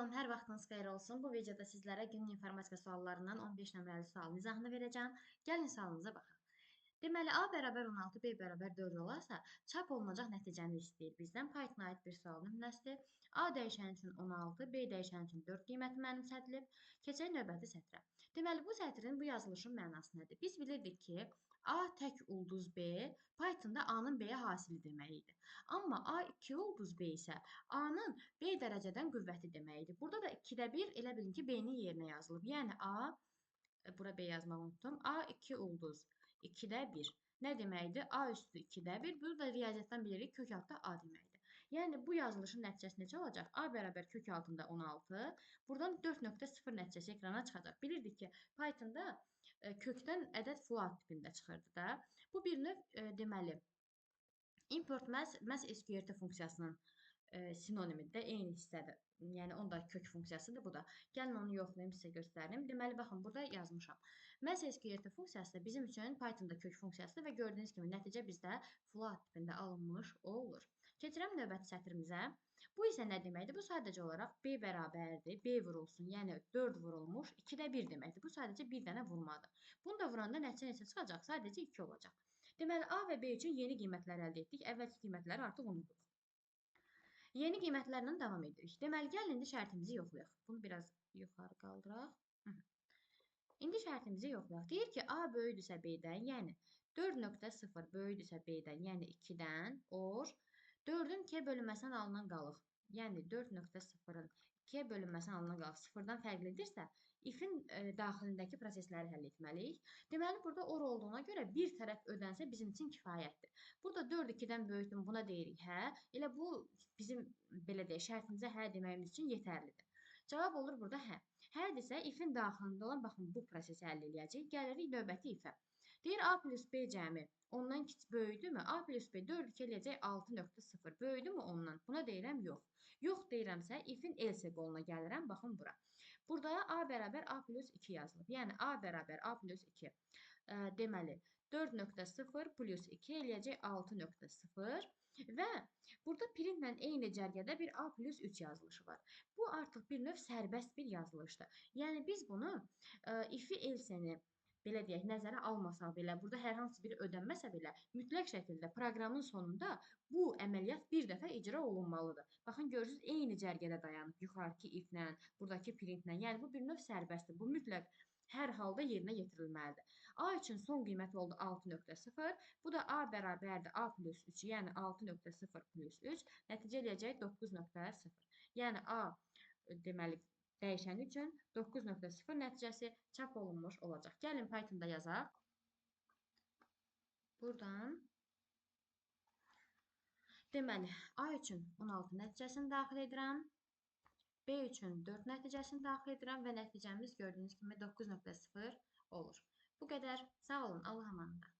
Salam, hər vaxtınız xeyir olsun. Bu videoda sizlərə günün informatika suallarından 15 nömrəli sualın izahını verəcəm. Gəlin sualımıza baxaq. Deməli, A bərabər 16, B bərabər 4 olarsa, çap olunacaq nəticəni istəyir bizdən. Python-a aid bir sual nümunəsidir. A dəyişəni üçün 16, B dəyişəni üçün 4 qiyməti mənimsədilib. Keçək növbəti sətrə. Deməli, bu sətrin, bu yazılışın mənası nədir? Biz bilirdik ki, A tək ulduz B, Python-da A-nın B-yə hasili demək idi. Amma A 2 ulduz B isə A-nın B dərəcədən qüvvəti deməkdir. Burada da 2-də 1 elə bilin ki, B-nin yerinə yazılıb. Yəni A, bura B yazmağı unutdum. A 2 ulduz 2-də 1. Nə deməkdir? A üstü 2-də 1. Bunu da riyaziyyatdan bilirik, kök altda A deməkdir. Yəni bu yazılışın nəticəsi necə olacaq? A bərabər kök altında 16. Buradan 4.0 nəticəsi ekrana çıxacaq. Bilirdik ki, Python-da kökdən ədəd float tipində çıxırdı da. Bu bir növ deməli import mass SQRT funksiyasının sinonimidir, eyni hissədir. Yəni, onun da kök funksiyasıdır bu da. Gəlin onu yoxlayım, sizə göstərim. Deməli, baxın, burada yazmışam. Mass SQRT funksiyası da bizim üçün Python-da kök funksiyasıdır və gördüyünüz kimi nəticə bizdə float tipində alınmış olur. Keçirəm növbəti sətrimizə. Bu isə nə deməkdir? Bu sadəcə olaraq B bərabərdir. B vurulsun, yəni 4 vurulmuş, 2-də 1 deməkdir. Bu sadəcə bir dənə vurmadır. Bunu da vuranda nəticə necə çıxacaq? Sadəcə 2 olacaq. Deməli, A və B üçün yeni qiymətlər əldə etdik. Əvvəlki qiymətləri artıq unuduq. Yeni qiymətlərlə davam edirik. Deməli, gəlin indi şərtimizi yoxlayaq. Bunu biraz yuxarı qaldıraq. İndi şərtimizi yoxlayaq. Deyir ki, A böyüdürsə B-dən, yəni 4.0 böyüdürsə B-dən, yəni 2-dən, or 4-ün 2-yə bölünməsindən alınan qalıq. Yəni 4.0-ın 2-yə bölünməsindən alınan qalıq 0-dan fərqlidirsə, if-in daxilindəki prosesləri həll etməliyik. Deməli, burada or olduğuna görə bir tərəf ödənsə bizim üçün kifayətdir. Burada 4 2-dən böyükdür, buna deyirik hə. Elə bu bizim belə deyək, şərtimizə hə deməyimiz üçün yetərlidir. Cavab olur burada hə. Hərdirsə, if-in daxilində olan, baxın, bu prosesi həll edəcəyik. Gəlirik növbəti if-ə. Deyir A plus B cəmi ondan böyüdürmü? A plus B 4 2 eləyəcək 6.0. Böyüdürmü ondan? Buna deyirəm yox. Yox deyirəmsə, if-in else qoluna gəlirəm. Baxın bura. Burada A bərabər A plus 2 yazılıb. Yəni A bərabər A plus 2. Deməli, 4.0 plus 2 eləyəcək 6.0 və burada printlə eyni cərgədə bir A plus 3 yazılışı var. Bu artıq bir növ sərbəst bir yazılışdır. Yəni biz bunu if-i else-ni belə deyək, nəzərə almasaq belə, burada hər hansı biri ödənməsə belə, mütləq şəkildə proqramın sonunda bu əməliyyat bir dəfə icra olunmalıdır. Baxın, görürsünüz, eyni cərgədə dayanıb, yuxarıki if-lə, buradakı printlə. Yəni, bu bir növ sərbəstdir. Bu mütləq hər halda yerinə yetirilməlidir. A üçün son qiyməti oldu 6.0. Bu da A bərabərdir A plus 3, yəni 6.0 plus 3. Nəticə eləyəcək 9.0. Yəni, A deməli, dəyişən üçün 9.0 nəticəsi çap olunmuş olacaq. Gəlin Python-da yazaq. Buradan deməli, A üçün 16 nəticəsini daxil edirəm. B üçün 4 nəticəsini daxil edirəm və nəticəmiz gördüyünüz kimi 9.0 olur. Bu qədər. Sağ olun. Allah'a əmanət.